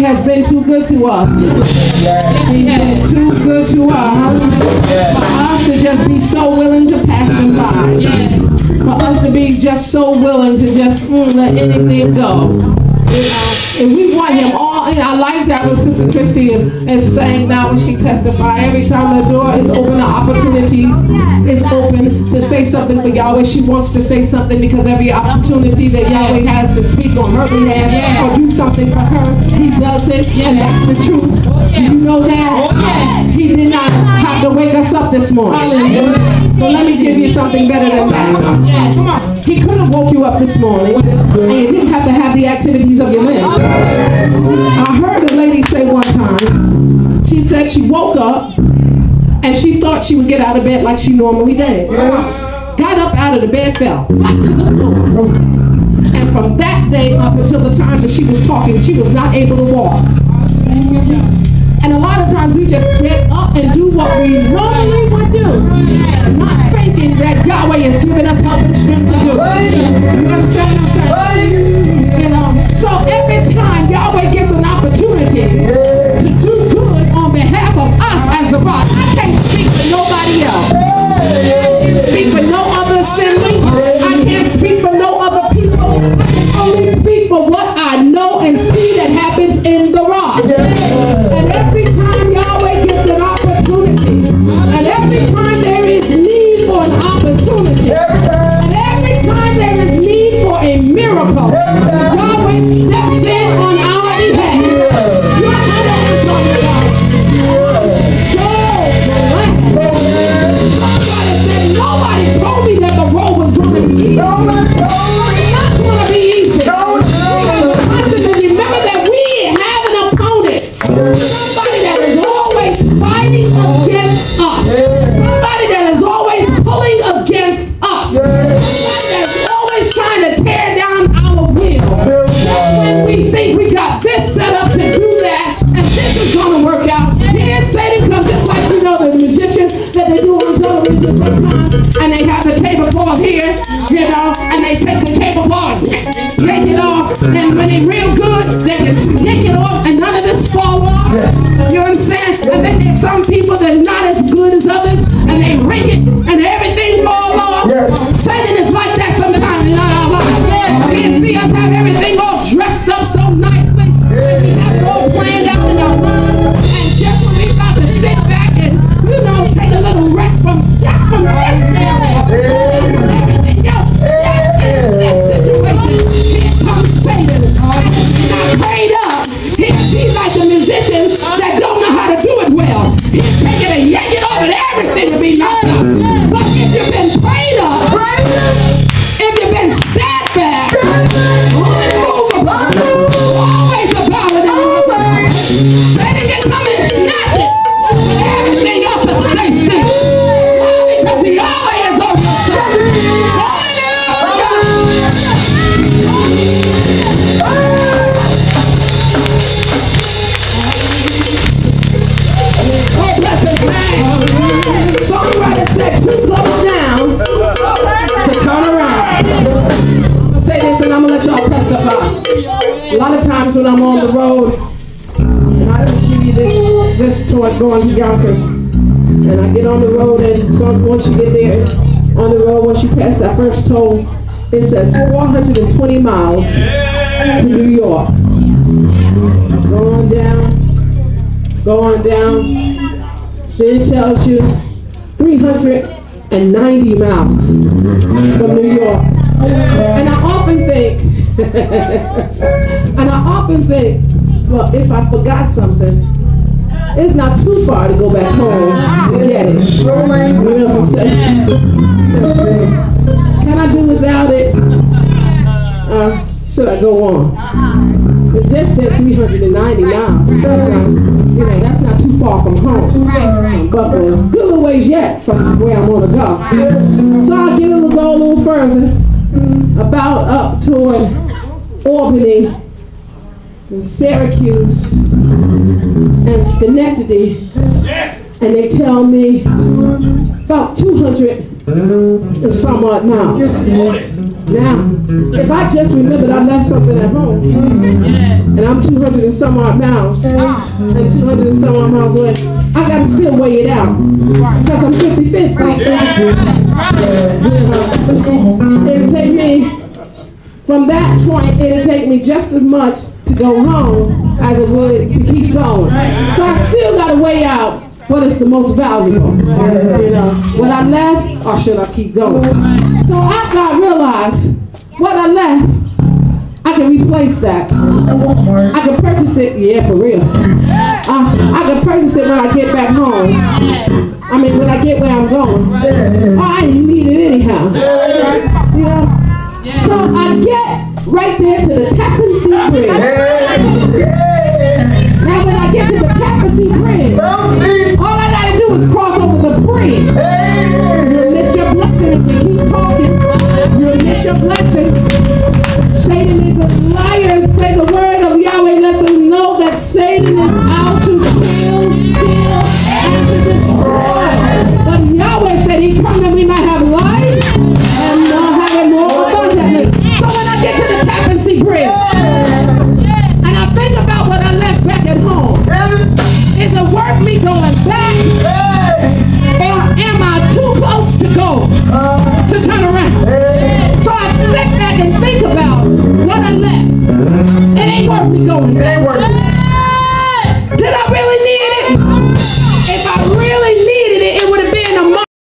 has been too good to us. He's been too good to us. For us to just be so willing to pass him by. For us to be just so willing to just let anything go. And we want him all. I like that what Sister Christy is saying now when she testified. Every time the door is open, the opportunity is open to say something for Yahweh. She wants to say something because every opportunity that Yahweh has to speak on her behalf or do something for her, he does it, and that's the truth. Do you know that? He did not have to wake us up this morning. So let me give you something better than that. Come on. He could have woke you up this morning, and you didn't have to have the activities of your limbs. I heard a lady say one time, she said she woke up, and she thought she would get out of bed like she normally did. Got up out of the bed, fell flat to the floor. And from that day up until the time that she was talking, she was not able to walk. And a lot of times we just get up and do what we normally would do, not thinking that Yahweh is giving us help and strength to do it. You understand what I'm saying? You know, so every time Yahweh gets an opportunity to do good on behalf of us as the rock, I can't speak for nobody else. I can't speak for no other assembly. I can't speak for no other people. I can only speak for what I know and see that happens in the rock. And every time Yahweh gets an opportunity, and every time there is need for an opportunity, and every time there is need for a miracle, Yahweh steps in on our behalf. You understand what I'm talking about? So glad. Somebody said, nobody told me that the road was going to be easy. It's not going to be easy. We got to constantly remember that we have an opponent. Somebody that is always fighting against us. Somebody that is always pulling against us. Somebody that is always trying to tear down our will. So when we think we got this set up to do that, and this is going to work out, here Satan comes just like we know the magicians that they do on television sometimes, and they have the tablecloth here, you know, and they take the tablecloth and yank it off, and when it's real good, they can yank it off and none of this fall off. You understand? And then there's some people that's not as good as others, and they ring it and everything fall off. Satan is like that sometimes in our lives. He can see us have everything all dressed up so nicely. We have it all planned out in our mind, and just when we about to sit back and, you know, take a little rest from this area, everything else, just in this situation, here comes Satan. He's not prayed up. He's like the musicians that don't know how to do it well. He's taking and yank it off and everything will be knocked out. But if you've been prayed up, if you've been steadfast, unmovable, always abounding in the Satan can come and snatch it, but everything else will stay still. Why? Because he always is on your side. God bless his name. The songwriter said, too close down to turn around. I'm going to say this and I'm going to let y'all testify. A lot of times when I'm on the road, and I just give you this toward going to Yonkers, and I get on the road, and so once you get there on the road, once you pass that first toll, it says 420 miles to New York. Go on down. Then it tells you 390 miles from New York. And I often think, well, if I forgot something, it's not too far to go back home to get it. You know what I'm saying? Can I do without it? Should I go on? It just said 390 miles. That's not too far from home. Buffalo is good a ways yet from where I want to go. So I'll go a little further, about up toward Albany and Syracuse and Schenectady, and they tell me about 200 and some odd miles. Now, if I just remembered I left something at home, and I'm 200 and some odd miles, and 200 and some odd miles away, I gotta still weigh it out, because I'm 50-50. It'll take me, from that point, it'll take me just as much to go home as it would to keep going. So I still gotta weigh out what is the most valuable, what I left, or should I keep going? So after I realized what I left, I can replace that. I can purchase it, yeah, for real. I can purchase it when I get back home. I mean, when I get where I'm going. I ain't need it anyhow. So I get right there to the Tappan Zee Bridge. Now when I get to the Tappan Zee Bridge, all I gotta do is cross over the bridge. You'll miss your blessing if you keep talking. You'll miss your blessing. Satan is a liar. Say the word of Yahweh lets us know that Satan is out to kill, steal, and to destroy. But Yahweh said he come that we might have life and have it more abundantly. So when I get to the Tappan Zee Bridge, and I think about what I left back at home, is it worth me going back? Or am I too close to go to turn around? So I sit back and think about what I left. It ain't worth me going back.